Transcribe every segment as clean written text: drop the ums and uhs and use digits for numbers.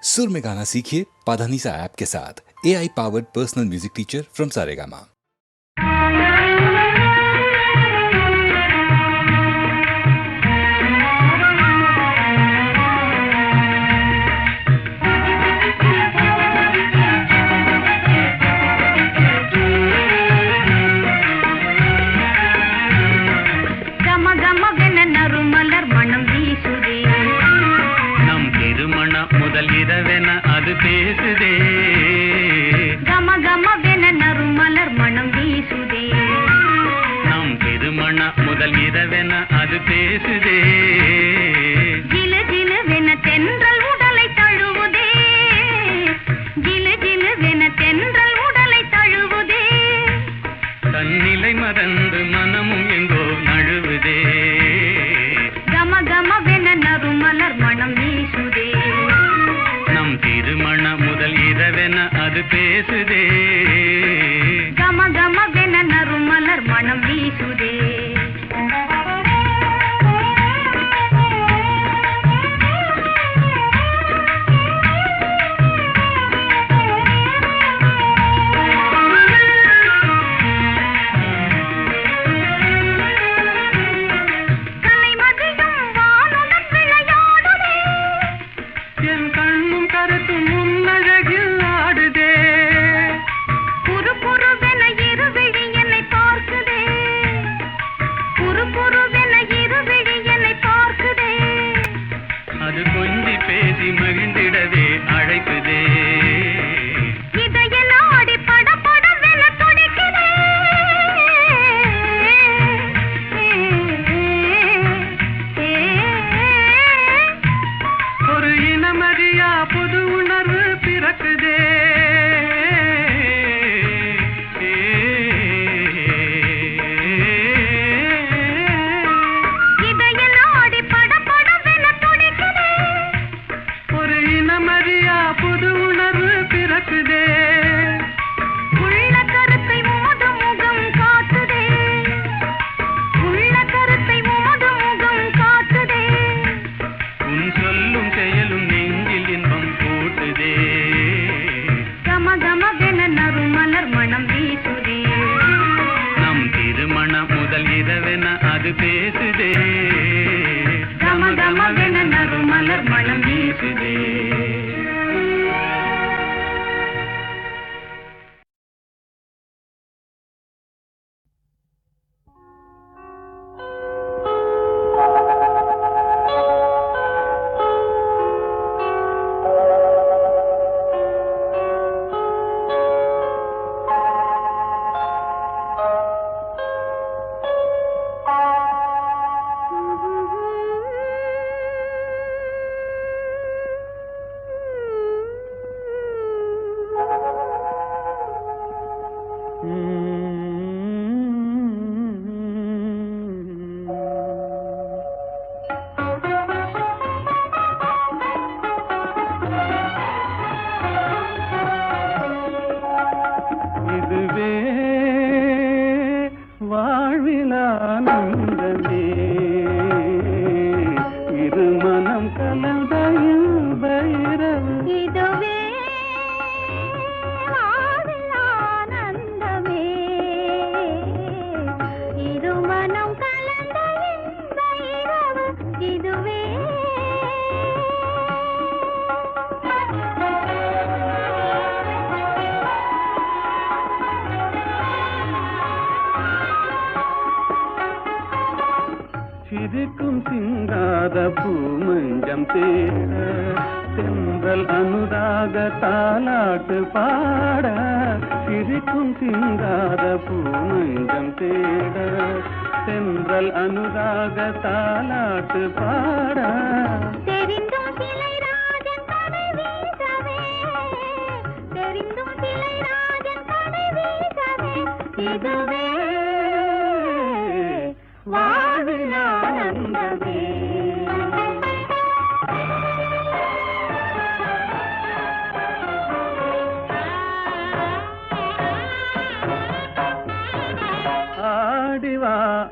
सुर में गाना सीखिए पाधानीसा ऐप के साथ। AI powered personal music teacher from Saregama. பேசுதே கம கமவென நறுமலர் மனம் வீசுதே நம் திருமண முதல் இரவென அது பேசுதே ஜிலு ஜிலுவென தென்றல் உடலை தழுவுதே ஜிலு ஜிலுவென தென்றல் உடலை தழுவுதே தன்னிலை மறந்து மனமும் எங்கோ நழுவுதே கம கமவென நறுமலர் மனம் வீசுதே திருமண முதல் இரவென அது பேசுதே கம கமவென நறுமலர் மனம் வீசுதே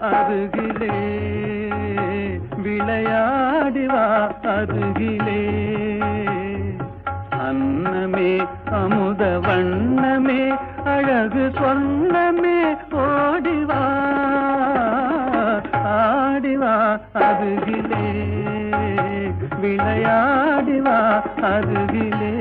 அருகிலே விளையாடிவா அருகிலே அமுத வண்ணமே அழகு சொன்னமே ஓடிவா ஆடிவா அருகிலே விளையாடிவா அருகிலே.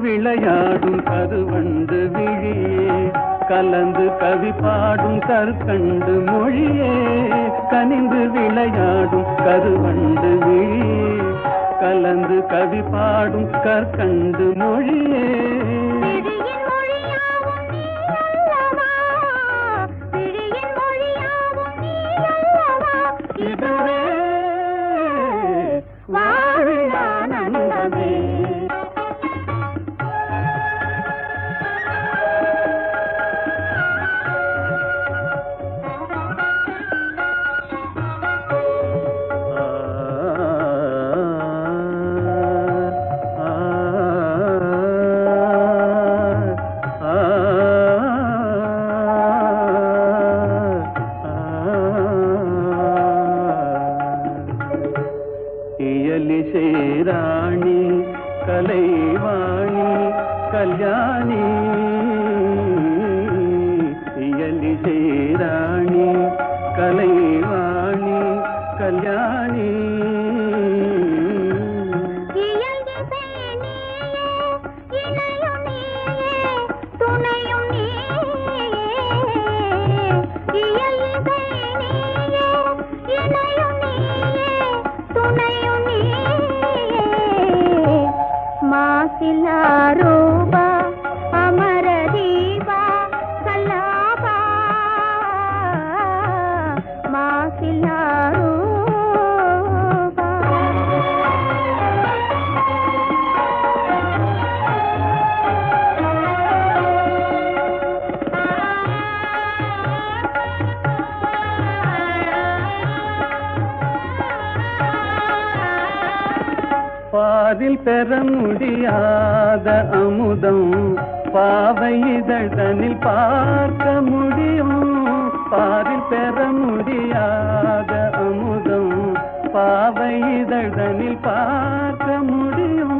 விளையாடும் கருவண்டு விழியே கலந்து கவி பாடும் கற்கண்டு மொழியே கனிந்து விளையாடும் கருவண்டு விழியே கலந்து கவி பாடும் கற்கண்டு மொழியே. இதுவே வாழியானந்தமே. ராணி கலைவாணி கல்யாணி இயலிசை ராணி கலைவாணி கல்யாணி. రూపా అమర దీపా కల్లాపా మాసిలా రూపా. பாதில் பெற முடியாத அமுதம் பாவை இதழ்தனில் பார்க்க முடியும். பாதில் பெற முடியாத அமுதம் பாவை இதழ்தனில் பார்க்க முடியும்.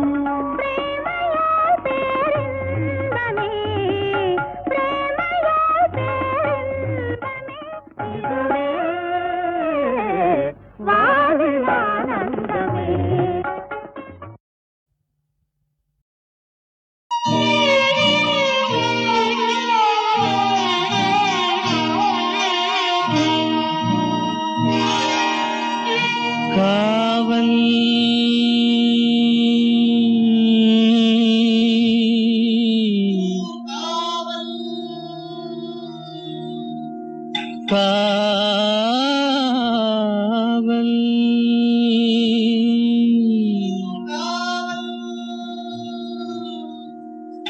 காவல்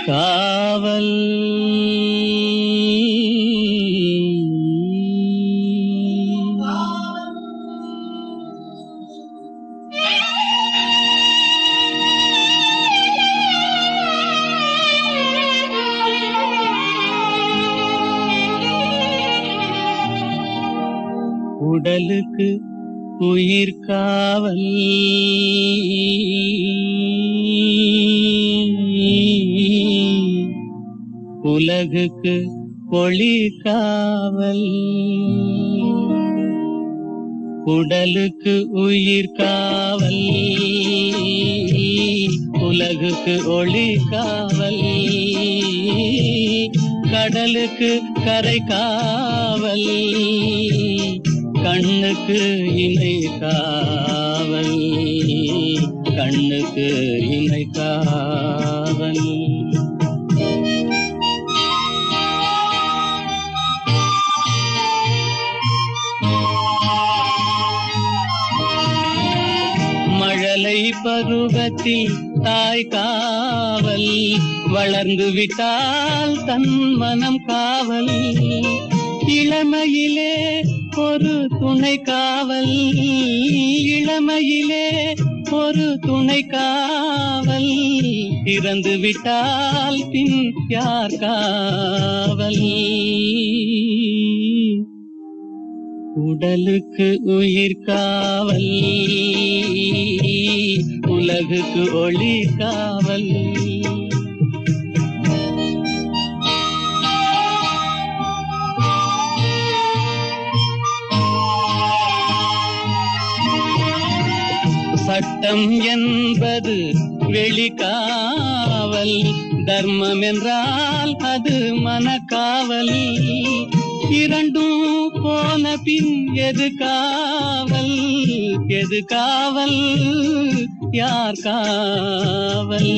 காவல் உடலுக்கு உயிர் காவல் உலகுக்கு ஒளி காவல் உடலுக்கு உயிர் காவல் உலகுக்கு ஒளி காவல் கடலுக்கு கரை காவல் கண்ணுக்கு இணை காவல் கண்ணுக்கு இணை காவல் மழலை பருவத்தில் தாய் காவல் வளர்ந்து விட்டால் தன் மனம் காவல் இளமையிலே ஒரு துணை காவல் இளமையிலே ஒரு துணை காவல் இறந்து விட்டால் பின் யார் காவல் உடலுக்கு உயிர் காவல் உலகுக்கு ஒளி காவல் சட்டம் என்பது வெளிக்காவல் தர்மம் என்றால் அது மனக்காவல் இரண்டும் போன பின் எது காவல் எது காவல் யார் காவல்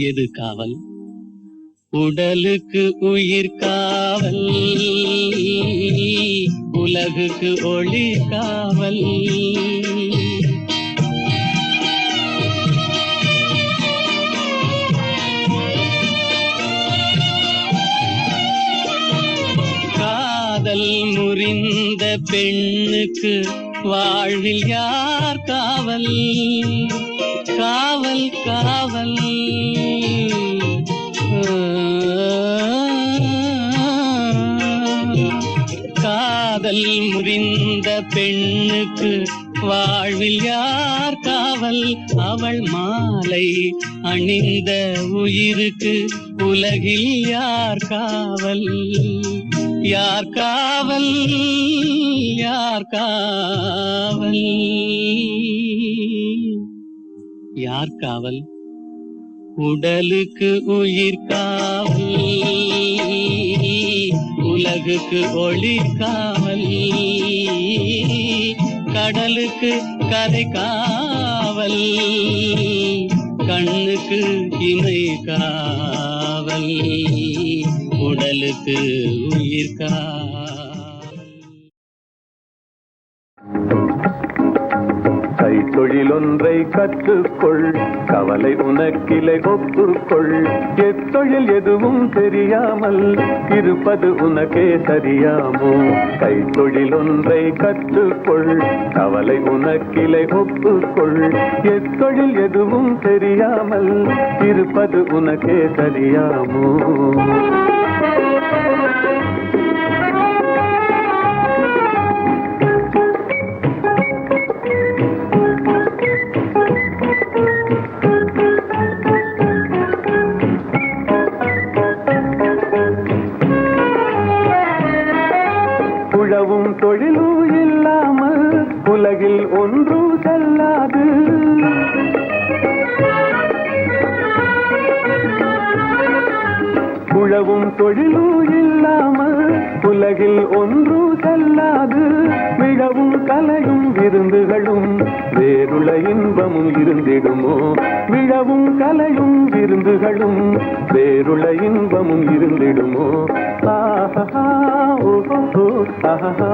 எது காவல் உடலுக்கு உயிர் காவல் உலகுக்கு ஒளி காவல் காதல் முறிந்த பெண்ணுக்கு வாழ்வில் யார் காவல் காவல் காவல் காதல் முறிந்த பெண்ணுக்கு வாழ்வில் யார் காவல் அவள் மாலை அணிந்த உயிருக்கு உலகில் யார் காவல் யார் காவல் யார் காவல் யார் காவல் உடலுக்கு உயிர் காவல் உலகுக்கு ஒளி காவல் கடலுக்கு கரை காவல் கண்ணுக்கு இமை காவல் உடலுக்கு உயிர் காவல் கைத்தொழிலொன்றை கற்றுக்கொள் கவலை உனக்கிலை ஒப்புக்கொள் எத்தொழில் எதுவும் தெரியாமல் இருப்பது உனக்கே தெரியாமோ கைத்தொழிலொன்றை கற்றுக்கொள் கவலை உனக்கிலை ஒப்புக்கொள் எத்தொழில் எதுவும் தெரியாமல் இருப்பது உனக்கே தெரியாமோ உழவும் தொழிலும் இல்லாமல் உலகில் ஒன்று செல்லாது உழவும் தொழிலும் இல்லாமல் உலகில் ஒன்று செல்லாது விழவும் கலையும் விருந்துகளும் வேறுள்ள இன்பமும் இருந்திடுமோ விழவும் கலையும் விருந்துகளும் வேறுள்ள இன்பமும் இருந்திடுமோ ஆஹா ஓஹோ ஆஹா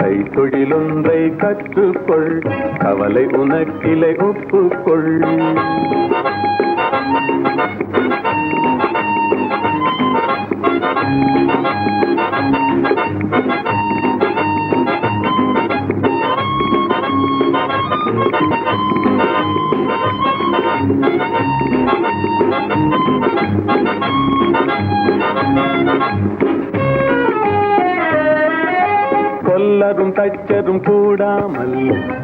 கைத்தொழில் கைத்தொழிலொன்றை கற்றுக்கொள், கவலை உனக்கிலை ஒப்புக்கொள். கொல்லரும் தச்சரும் கூடாமல்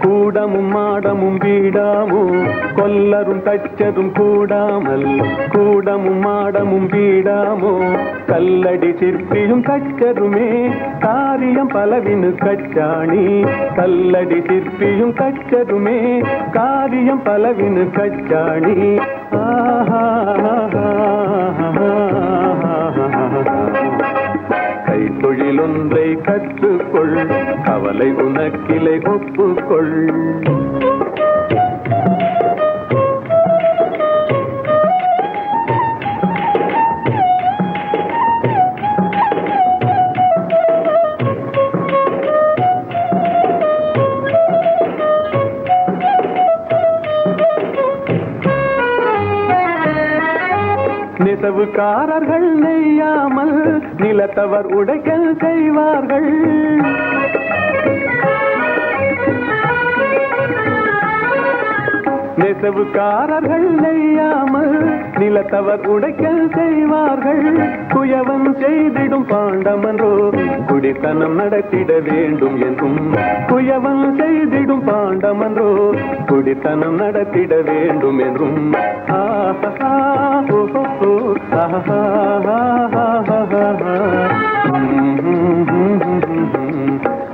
கூடமும் மாடமும் வீடாமோ, கொல்லரும் தச்சரும் கூடாமல் கூடமும் மாடமும் வீடாமோ, கல்லடி சிற்பியும் தச்சருமே காரியம் பலவினு கச்சாணி, கல்லடி சிற்பியும் தச்சருமே காரியம் பலவினு கச்சாணி. கைத்தொழிலொன்றை கற்றுக்கொள், கவலை உனக்கிலை ஒப்புக்கொள். நெசவுக்காரர்கள் நெய்யாமல் நிலத்தவர் உடைக்கல் செய்வார்கள், நெசவுக்காரர்கள் நெய்யாமல் நிலத்தவர் உடைக்கல் செய்வார்கள். குயவன் செய்திடும் பாண்டமன்றோ குடித்தனம் நடத்திட வேண்டும் என்றும், குயவன் செய்திடும் பாண்டமன்றோ குடித்தனம் நடத்திட வேண்டும் என்றும்.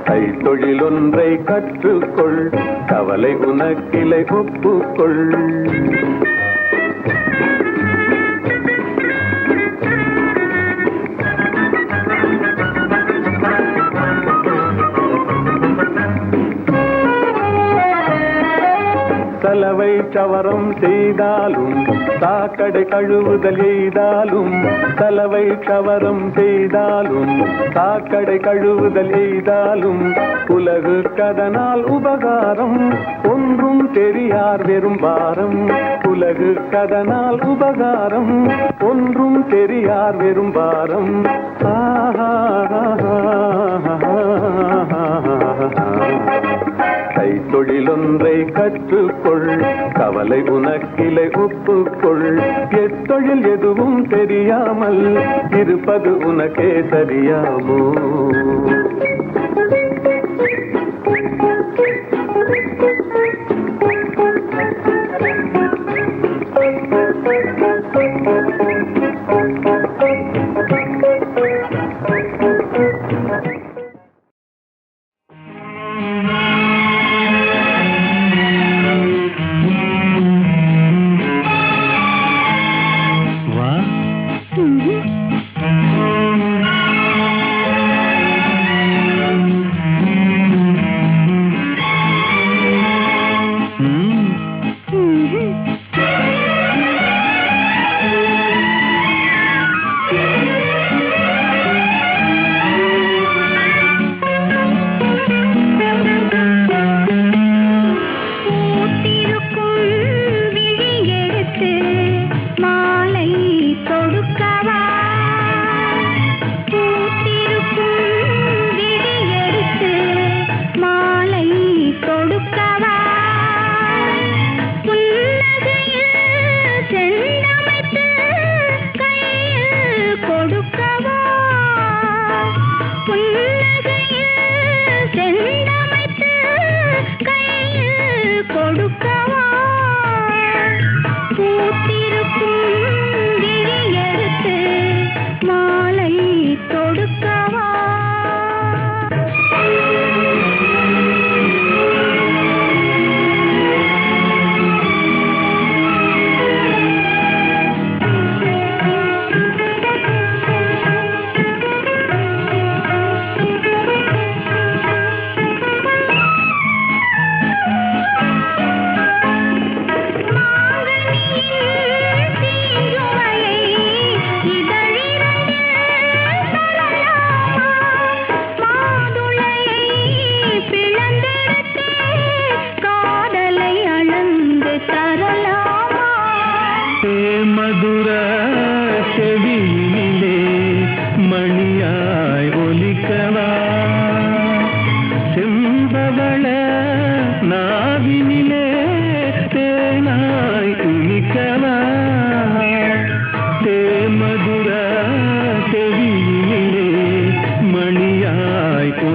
கைத்தொழிலொன்றை கற்றுக்கொள், கவலை உனக்கிலை ஒப்புக்கொள். சலவை சவரம் செய்தாலும் சாக்கடை கழுவுதல் எய்தாலும், சலவை சவரம் செய்தாலும் சாக்கடை கழுவுதல் எய்தாலும், உலகு கதனால் உபகாரம் ஒன்றும் தெரியார் வெறும் பாரம், உலகு கதனால் உபகாரம் ஒன்றும் தெரியார் வெறும் பாரம். கைத்தொழிலொன்றை கற்றுக்கொள், கவலை உனக்கிலை ஒப்புக்கொள். எத்தொழில் எதுவும் தெரியாமல் இருப்பது உனக்கே சரியாமோ?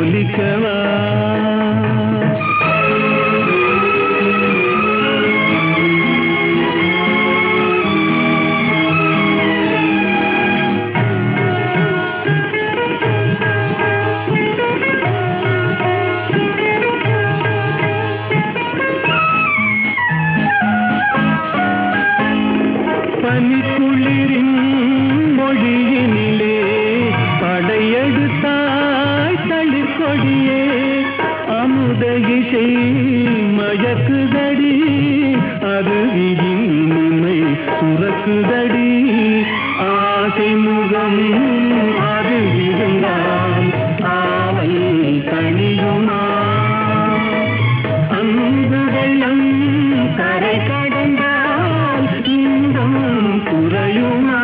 ஒலிக்கவா பனிக்குளிரின் மொழியினிலே படையெடுத்தாய் தளிர்கொடியே அமுத இசை மயக்குதடி அருவியின் இனிமை சுரக்குதடி ஆசை முகம் அது இருந்தால் ஆவல் தனியுமா அன்பு வெள்ளம் கரை கடந்தால் இன்பம் குறையுமா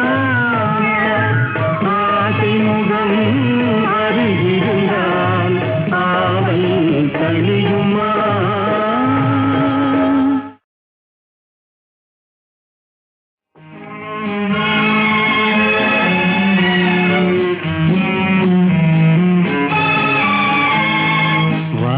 ஆசை முகம் அது இருந்தால் ஆவல் தனியுமா வா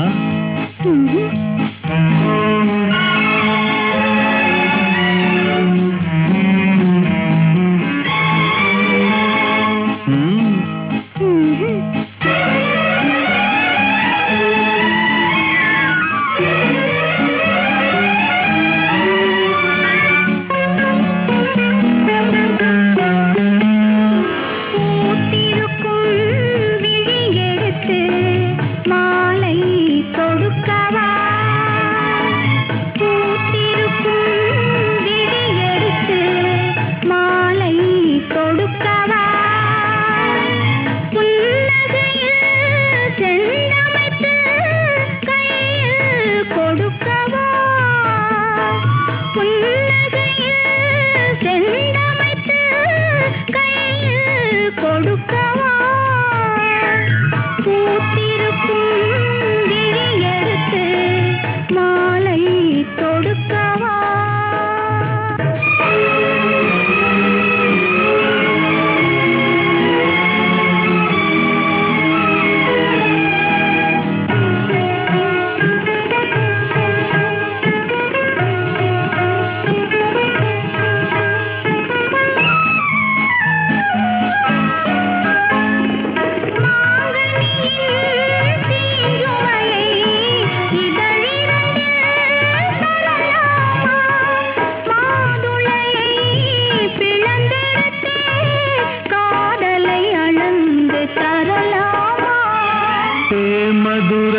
மதுர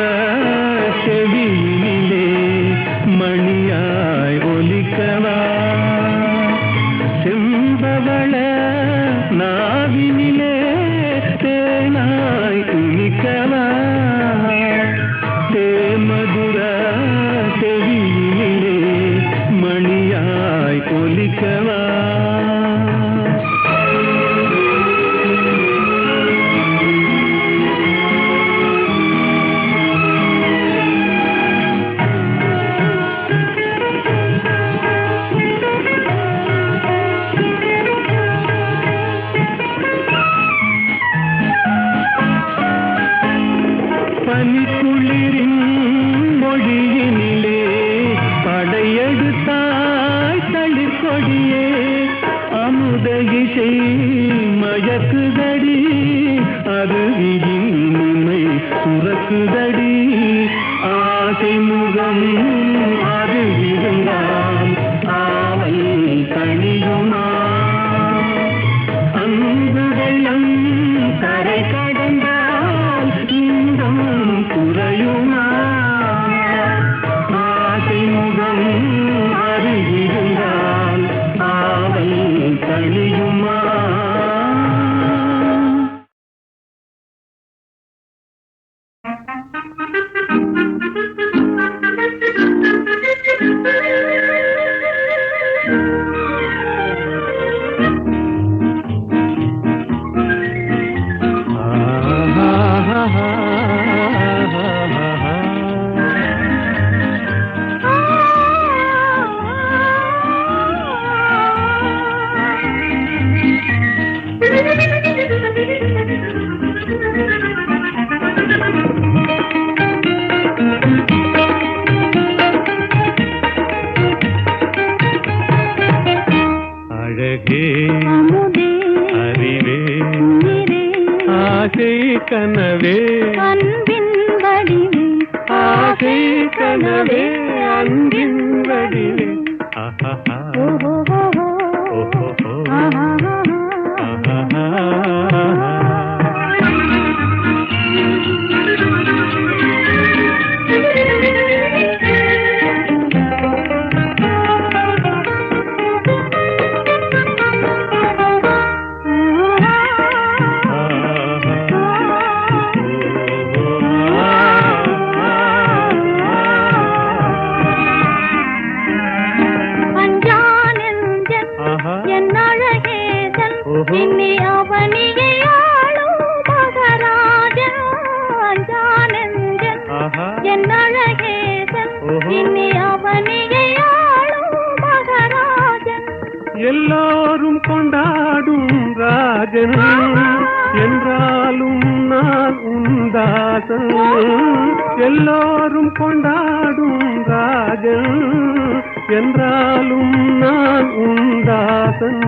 செவியினிலே மணியாய் ஒலிக்கவா செம்பவள நாவினிலே தேனாய் இனிக்கவா மதுர செவியினிலே மணியாய் ஒலிக்கவா பனிக்குளிரின் மொழியினிலே படையெடுத்தாய் தளிர்கொடியே அமுத இசை மயக்குதடி அருவியின் இனிமை சுரக்குதடி ஆசை முகம் அது இருந்தால் ஆவல் தனியுமா அன்பு வெள்ளம் கரை கடந்தால் இன்பம் குறையுமா ஆசை முகம் அது இருந்தால் ஆவல் தனியுமா அன்பின் வடிவே இன்னி அவனியை ஆளும் மகராஜன் ஜானந்தன் என் அழகேசன் இன்னி அவனியை ஆளும் மகராஜன் எல்லாரும் கொண்டாடும் ராஜன் என்றாலும் நான் உந்தாசன் எல்லாரும் கொண்டாடும் ராஜன் என்றாலும் நான் உந்தாசன்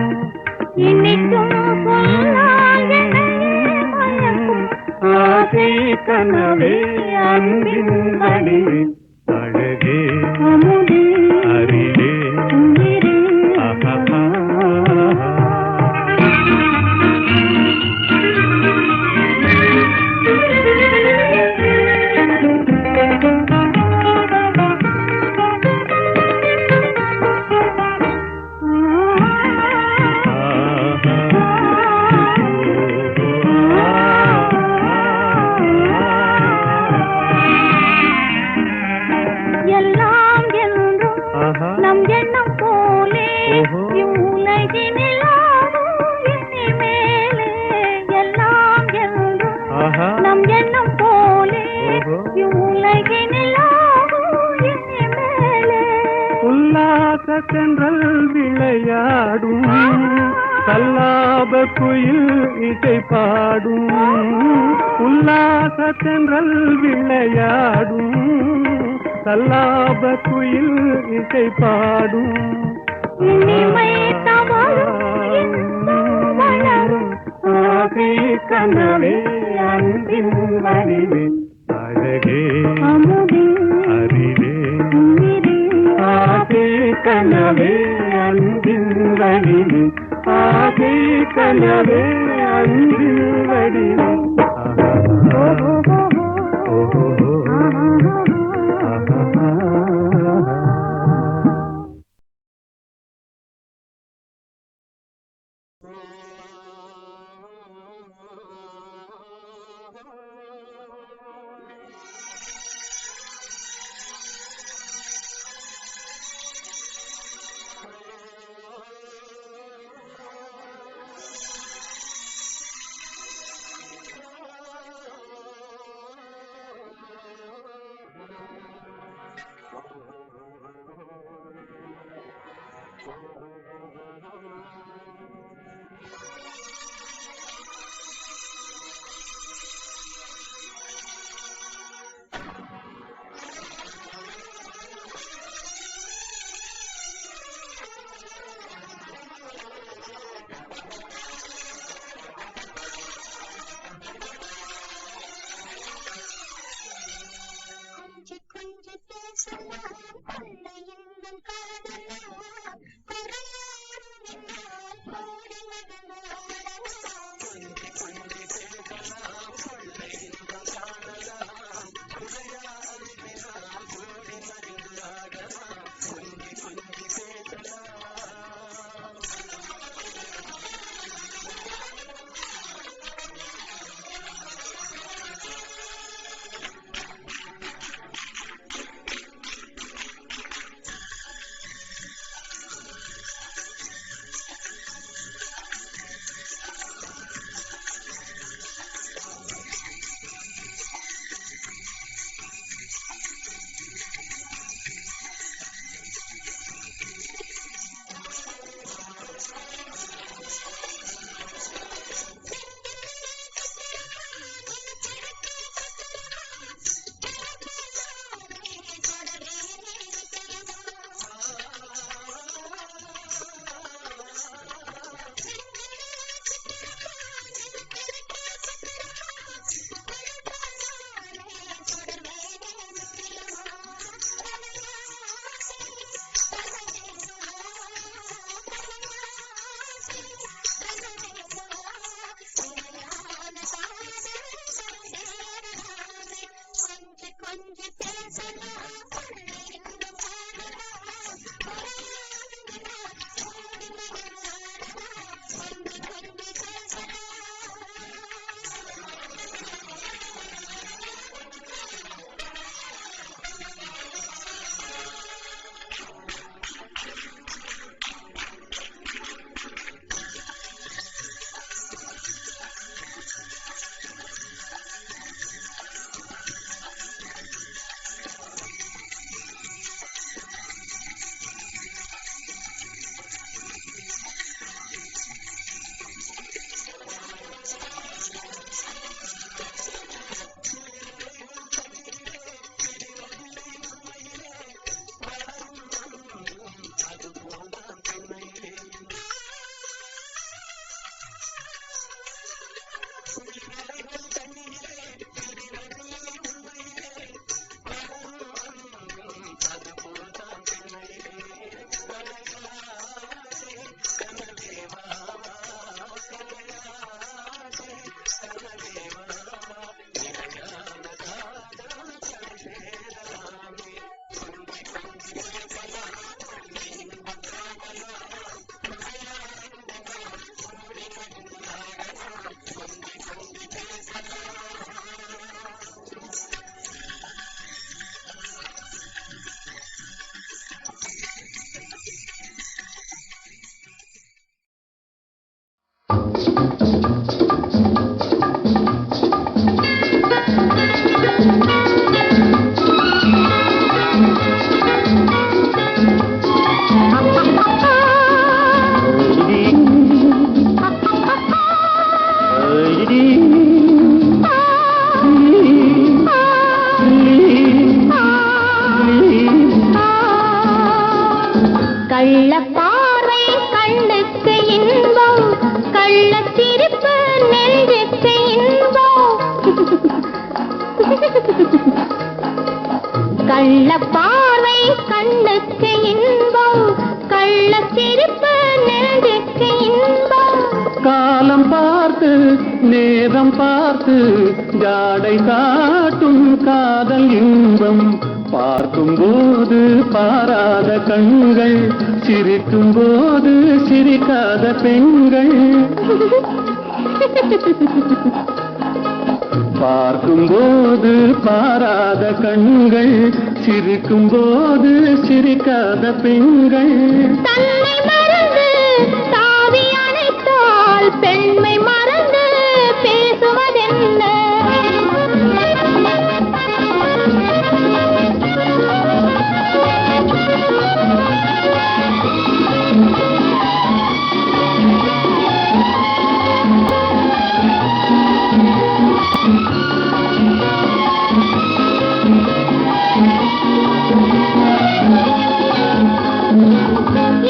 இன்னிக்கும் ஆசை கனவே அன்பின் வடிவே அழகே அமுதே அறிவே உயிரே எல்லாம் என்றும் நம் எண்ணம் போலே இவ்வுலகினில் ஆடும் இனிமேலே எல்லாம் என்றும் நம் எண்ணம் போலே இவ்வுலகினில் ஆடும் இனிமேலே உல்லாச சென்றல் விளையாடும் கல்லாப குயில் இசை பாடும் உல்லாச சென்றல் விளையாடும் கல்லாப குயில் இசை பாடும் இனிமை தவழும் வளரும் ஆசை கனவே அன்பின் வடிவே அழகே அமுதே அறிவே உயிரே ஆசை கனவே அன்பின் வடிவே ஆசை கனவே அன்பின் வடிவே கள்ள பார்வை கண்ணுக்கு இன்பம், கள்ள சிரிப்பு நெஞ்சுக்கு இன்பம். காலம் பார்த்து நேரம் பார்த்து ஜாடை காட்டும் காதல் இன்பம். பார்க்கும் போது பாராத கண்கள், சிரிக்கும் போது சிரிக்காத பெண்கள். பார்க்கும் போது பாராத கண்கள், சிரிக்கும் போது சிரிக்காத பெண்கள். தன்னை மறந்து தாவி அணைத்தால் பெண்மை மறந்து பேசுவதென்ன?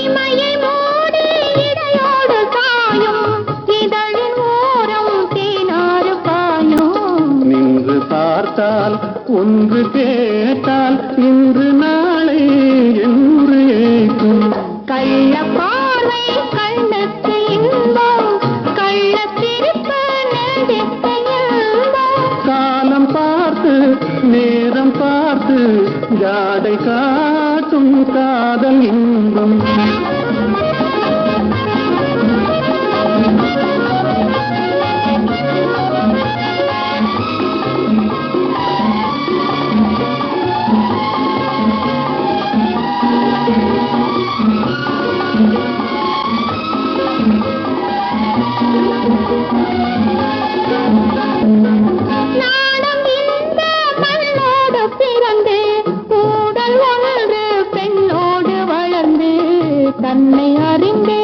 இமையை மூடி இடையோடு சாயும், இதழின் ஓரம் தேனாறு பாயும். நின்று பார்த்தால் ஒன்று கேட்டால் இன்று நாளை என்று ஏற்கும். கள்ள பார்வை கண்ணுக்கு இன்பம், கள்ள சிரிப்பு நெஞ்சுக்கு இன்பம். காலம் பார்த்து நேரம் பார்த்து ஜாடை காட்டும் காதல் இன்பம். நாடம் இந்த மண்ணோடு பிறந்து, ஊடல் ஒன்று பெண்ணோடு வளர்ந்து, தன்னை அறிந்து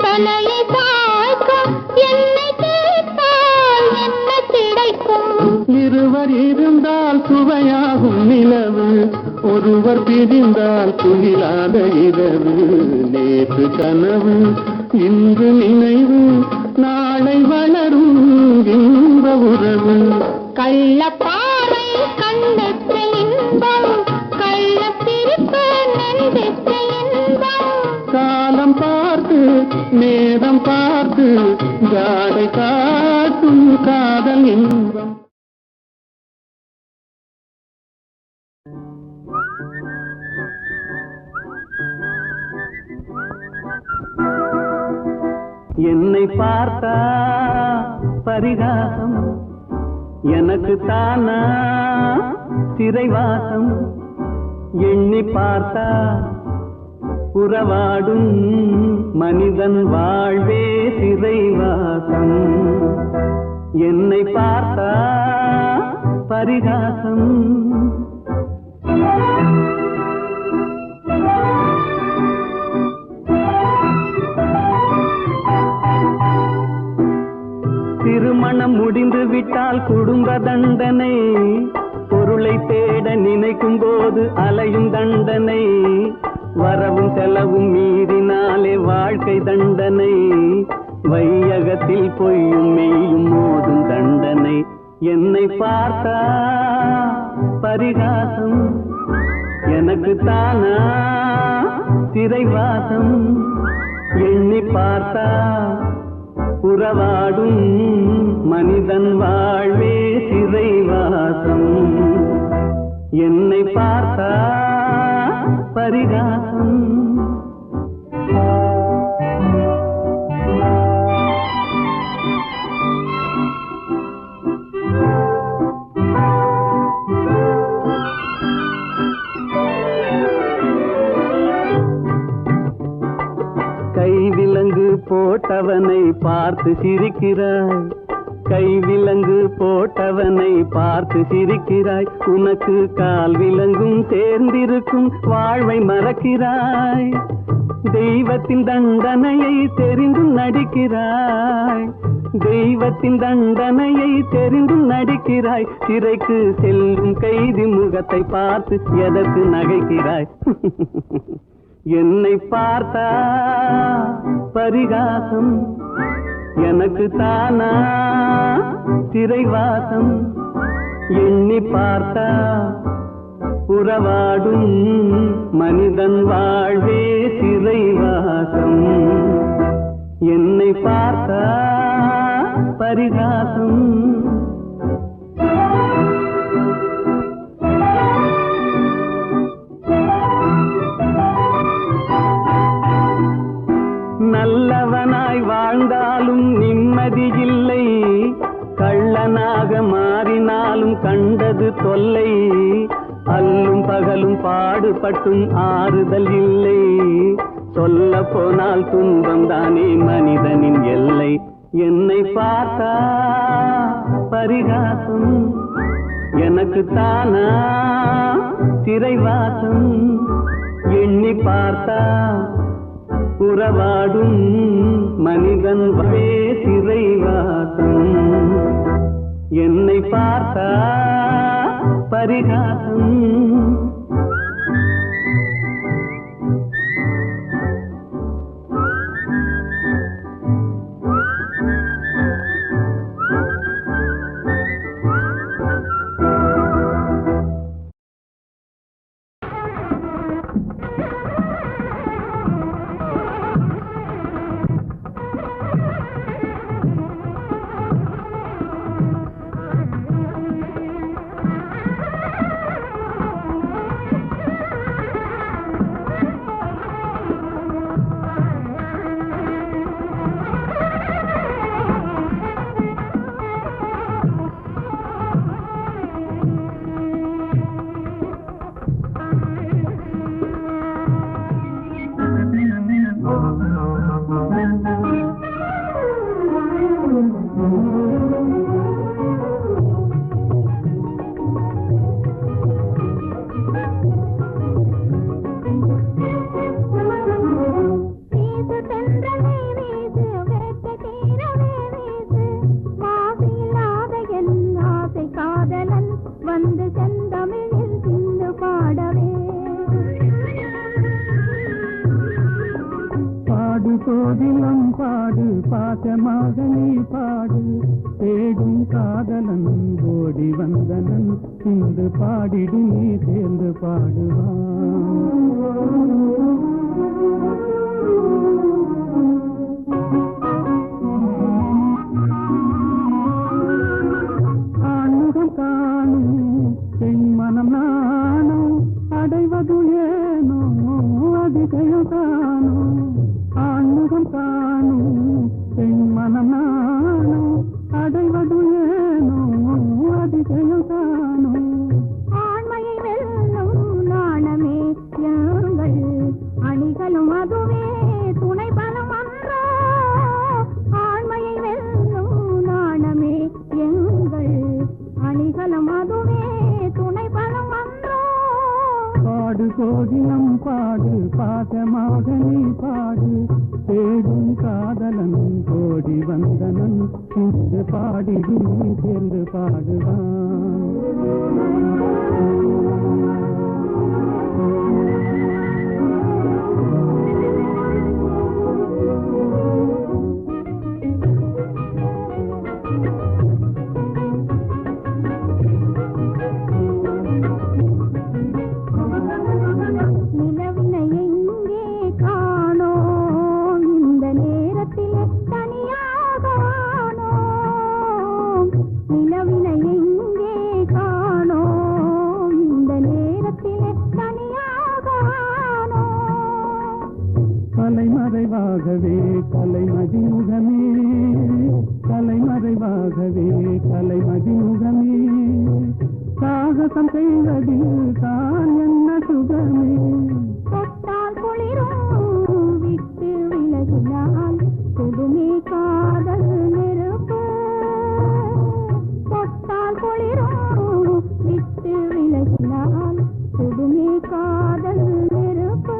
தலையை தாழ்க்கும், என்னை கேட்டால் என்ன கிடைக்கும்? இருவர் இருந்தால் சுவையாகும் நிலவு, ஒருவர் பிரிந்தால் துயிலாத இரவு. நேற்று கனவு இன்று நினைவு, நாளை வளரும் இன்ப உறவு. கள்ள பார்வை கண்ணுக்கு இன்பம், கள்ள சிரிப்பு நெஞ்சுக்கு இன்பம். காலம் பார்த்து நேரம் பார்த்து ஜாடை காட்டும் காதல் இன்பம். என்னை பார்த்தா பரிகாசம், எனக்கு தானா சிறைவாசம். எண்ணி பார்த்தா புறவாடும் மனிதன் வாழ்வே சிறைவாசம். என்னை பார்த்தா பரிகாசம். திருமணம் முடிந்து விட்டால் குடும்ப தண்டனை, பொருளை தேட நினைக்கும் போது அலையும் தண்டனை, வரவும் செலவும் மீறினாலே வாழ்க்கை தண்டனை, வையகத்தில் பொய்யும் மெய்யும் மோதும் தண்டனை. என்னை பார்த்தா பரிகாசம், எனக்கு தானா சிறைவாசம். எண்ணி பார்த்தா புறவாடும் மனிதன் வாழ்வே சிறைவாசம். என்னை பார்த்தா பரிகாசம். கைவிலங்கு போட்டவனை பார்த்து சிரிக்கிறாய், கைவிலங்கு போட்டவனை பார்த்து சிரிக்கிறாய். உனக்கு கால் விலங்கும் சேர்ந்திருக்கும் வாழ்வை மறக்கிறாய். தெய்வத்தின் தண்டனையை தெரிந்தும் நடிக்கிறாய், தெய்வத்தின் தண்டனையை தெரிந்தும் நடிக்கிறாய். சிறைக்கு செல்லும் கைதி முகத்தை பார்த்து எதற்கு நகைக்கிறாய்? என்னை பார்த்தா பரிகாசம், எனக்கு தானா சிறைவாசம். எண்ணி பார்த்தா உறவாடும் மனிதன் வாழ்வே சிறைவாசம். என்னை பார்த்தா பரிகாசம். நல்லவனாய் வாழ்ந்தாலும் நிம்மதி இல்லை, கள்ளனாக மாறினாலும் கண்டது தொல்லை. அல்லும் பகலும் பாடுபட்டும் ஆறுதல் இல்லை, சொல்ல போனால் துன்பம் தானே மனிதனின் எல்லை. என்னை பார்த்தா பரிகாசம், எனக்கு தானா சிறைவாசம். எண்ணி பார்த்தா உறவாடும் மனிதன் வே சிறைவாசம். என்னை பார்த்தா பரிகாசம். கோதிலம் பாடு பாசமாக நீ பாடு, தேடும் காதலன் ஓடி வந்தனன் இன்று பாடிடு நீ சேர்ந்து பாடுவான். ஆண்முகம் காணும் என் மனம் நானும் அடைவது ஏனோ அதிசயம் காணும். ஆண்முகம் காணும் என் மனம் நானும் அடைவது ஏனோ அதிசயம் காணும். ஆண்மையை வெல்லும் நாணமே யாங்கள், அணிகளும் அதுவே துணை பலம் அன்றோ. ஆண்மையை வெல்லும் நாணமே எங்கள், அணிகளும் அதுவே துணை பலம் அன்றோ. பாடு கோதிலம் பாடு பாசமாக நீ பாடு, தேடும் காதலன் கோடி வந்தனன் இன்று பாடிடு நீ சேர்ந்து பாடுவான். கலைமறைவாகவே கலைமதிமுகமே, கலைமறைவாகவே கலைமதிமுகமே, சாகசம் செய்வதில் தான் என்ன சுகமே. தொட்டால் குளிரும் விட்டு விலகினால் கொடுமே காதல் நெருப்பு. தொட்டால் குளிரும் விட்டு விலகினால் கொடுமே காதல் நெருப்பு.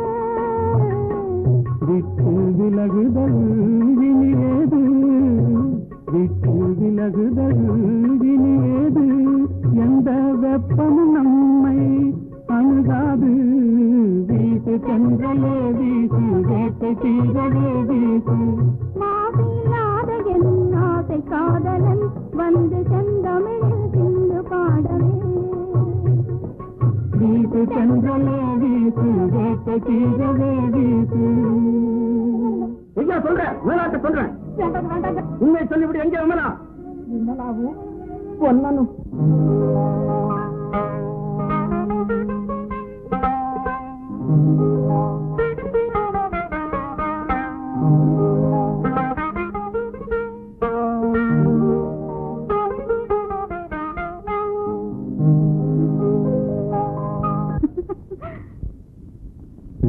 விட்டு விலகுதல் வினியேது, விட்டு விலகுதல் வினியேது, எந்த வெப்பமும் நம்மை அணுகாது. வீட்டு சென்றலே வீசு, வேட்டை தீரவே வீசு. மாசில்லாத என் ஆசை காதலன் வந்து செந்தமிழில் சிந்து பாடல். காட்டு சென்றலே வீசு வேட்ட கீழவே வீசு. ஐயா சொல்றேன், மேலாட்ட சொல்றேன், உண்மை சொல்லிவிடு. எங்கே விமலா? விமலாவும் பொன்னனும்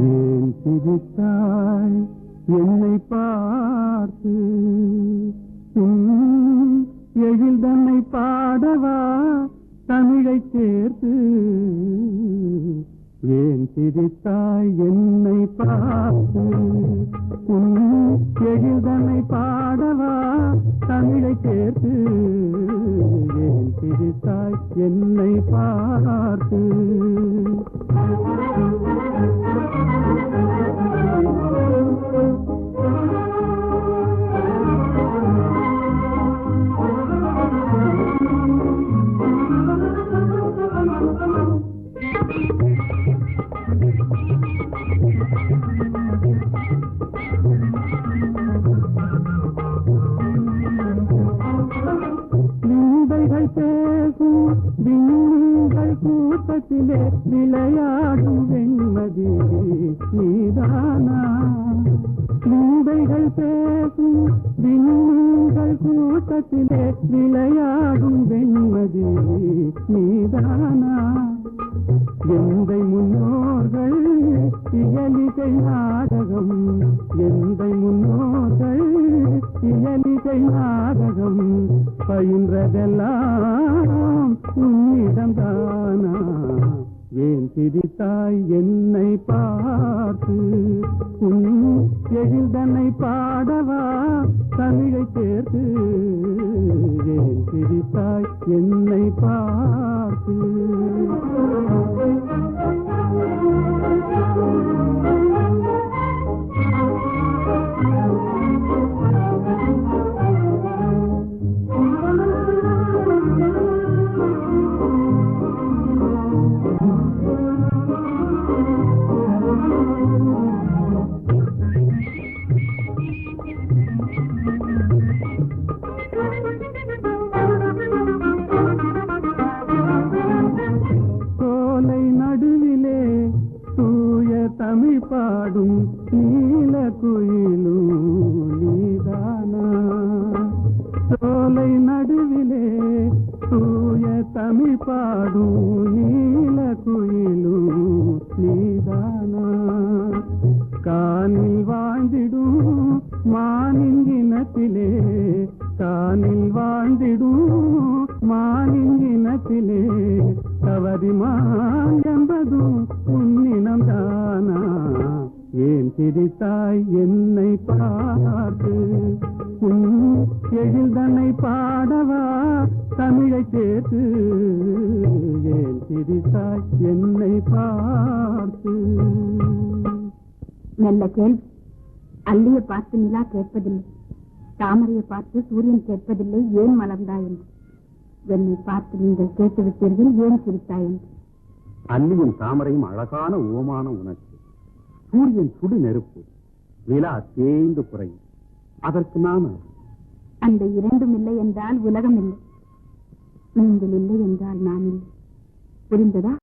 ஏன் சிரித்தாய் என்னை பார்த்து? எழில் தன்னை பாடவா தமிழை சேர்த்து? ஏன் சிரித்தாய் என்னை பார்த்து? எழில் தன்னை பாடவா தமிழை சேர்த்து? ஏன் சிரித்தாய் என்னை பார்த்து? விந்தைகள் பேசும் விண்கள் கூட்டத்திலே விளையாடும் வெண்மதி நீதானா? விந்தைகள் பேசும் விண்கள் கூட்டத்திலே விளையாடும் வெண்மதி நீதானா? எந்தை முன்னோர்கள் இயலிசை நாடகம், எந்தை முன்னோர்கள் இயலிசை நாடகம் பயின்றதெல்லாம் உன்னிடம்தானா? ஏன் சிரித்தாய் என்னை பார்த்து? எழில் தன்னை பாடவா தமிழை சேர்த்து? ஏன் சிரித்தாய் என்னை பார்த்து? சோலை நடுவிலே தூய தமிழ் பாடும் நீல குயிலும் நீதானா? சோலை நடுவிலே தூய தமிழ் பாடும் நீல குயிலும் நீதானா? காணில் வாழ்ந்திடும் மானின் இனத்திலே, காணில் வாழ்ந்திடும் மானின் இனத்திலே தவறிமான் என்பதும் உன்னினம் தானா? ஏன் சிரித்தாய் என்னை பார்த்து? எழில் தன்னை பாடவா தமிழை சேர்த்து? ஏன் சிரித்தாய் என்னை பார்த்து? நல்ல கேள்வி. அல்லியை பார்த்து நிலா கேட்பதில்லை, தாமரையை பார்த்து சூரியன் கேட்பதில்லை ஏன் மலர்ந்தாய் என்று. என்னை பார்த்து நீங்கள் கேட்டுவிட்டீர்கள் ஏன் சிரித்தாய் என்று. அல்லியும் தாமரையும் அழகான ஓமான உனக்கு. சூரியன் சுடு நெருப்பு, நிலா தேய்ந்து குறையும். அதற்கு நான் அந்த இரண்டும் இல்லை என்றால் உலகம் இல்லை, நீங்கள் இல்லை என்றால் நான் இல்லை. புரிந்ததா?